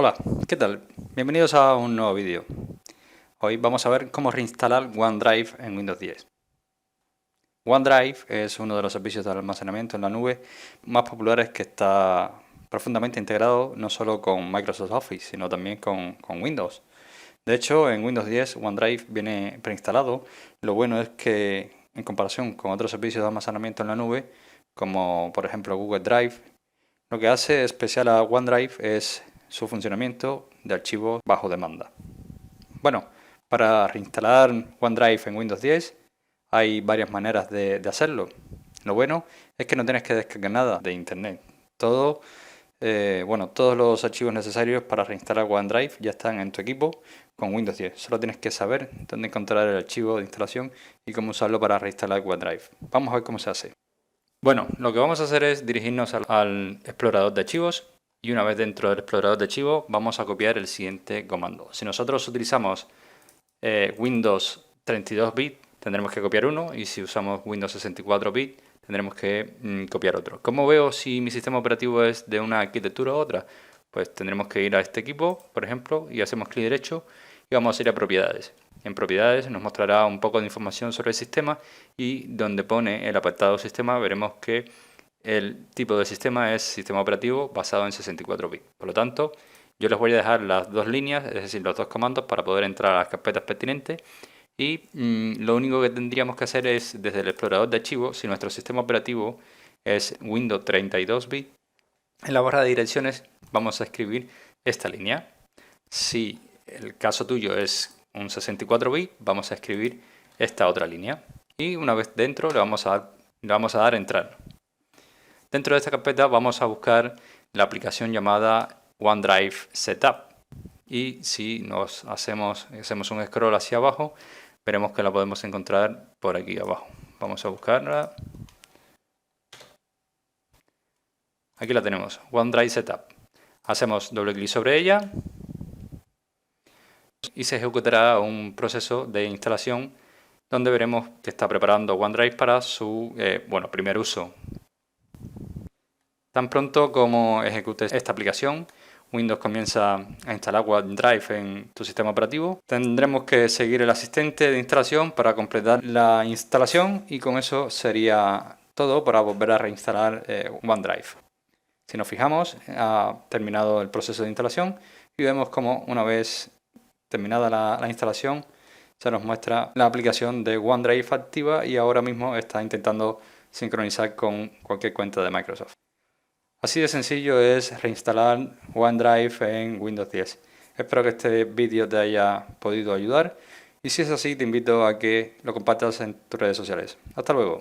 Hola, ¿qué tal? Bienvenidos a un nuevo vídeo. Hoy vamos a ver cómo reinstalar OneDrive en Windows 10. OneDrive es uno de los servicios de almacenamiento en la nube más populares que está profundamente integrado no solo con Microsoft Office, sino también con Windows. De hecho, en Windows 10 OneDrive viene preinstalado. Lo bueno es que en comparación con otros servicios de almacenamiento en la nube, como por ejemplo Google Drive, lo que hace especial a OneDrive es su funcionamiento de archivos bajo demanda. Bueno, para reinstalar OneDrive en Windows 10 hay varias maneras de hacerlo. Lo bueno es que no tienes que descargar nada de internet. Todos los archivos necesarios para reinstalar OneDrive ya están en tu equipo con Windows 10. Solo tienes que saber dónde encontrar el archivo de instalación y cómo usarlo para reinstalar OneDrive. Vamos a ver cómo se hace. Bueno, lo que vamos a hacer es dirigirnos al explorador de archivos y una vez dentro del explorador de archivos vamos a copiar el siguiente comando. Si nosotros utilizamos Windows 32 bit tendremos que copiar uno y si usamos Windows 64 bit tendremos que copiar otro. ¿Cómo veo si mi sistema operativo es de una arquitectura u otra? Pues tendremos que ir a este equipo, por ejemplo, y hacemos clic derecho y vamos a ir a propiedades. En propiedades nos mostrará un poco de información sobre el sistema y donde pone el apartado sistema veremos que el tipo de sistema es sistema operativo basado en 64 bits. Por lo tanto, yo les voy a dejar las dos líneas, es decir, los dos comandos para poder entrar a las carpetas pertinentes y lo único que tendríamos que hacer es desde el explorador de archivos, si nuestro sistema operativo es Windows 32 bits, en la barra de direcciones vamos a escribir esta línea. Si el caso tuyo es un 64 bit, vamos a escribir esta otra línea. Y una vez dentro le vamos a dar entrar. Dentro de esta carpeta vamos a buscar la aplicación llamada OneDrive Setup. Y si hacemos un scroll hacia abajo, veremos que la podemos encontrar por aquí abajo. Vamos a buscarla. Aquí la tenemos, OneDrive Setup. Hacemos doble clic sobre ella y se ejecutará un proceso de instalación donde veremos que está preparando OneDrive para su primer uso. Tan pronto como ejecutes esta aplicación, Windows comienza a instalar OneDrive en tu sistema operativo. Tendremos que seguir el asistente de instalación para completar la instalación y con eso sería todo para volver a reinstalar OneDrive. Si nos fijamos, ha terminado el proceso de instalación y vemos como una vez terminada la instalación se nos muestra la aplicación de OneDrive activa y ahora mismo está intentando sincronizar con cualquier cuenta de Microsoft. Así de sencillo es reinstalar OneDrive en Windows 10. Espero que este vídeo te haya podido ayudar y si es así te invito a que lo compartas en tus redes sociales. Hasta luego.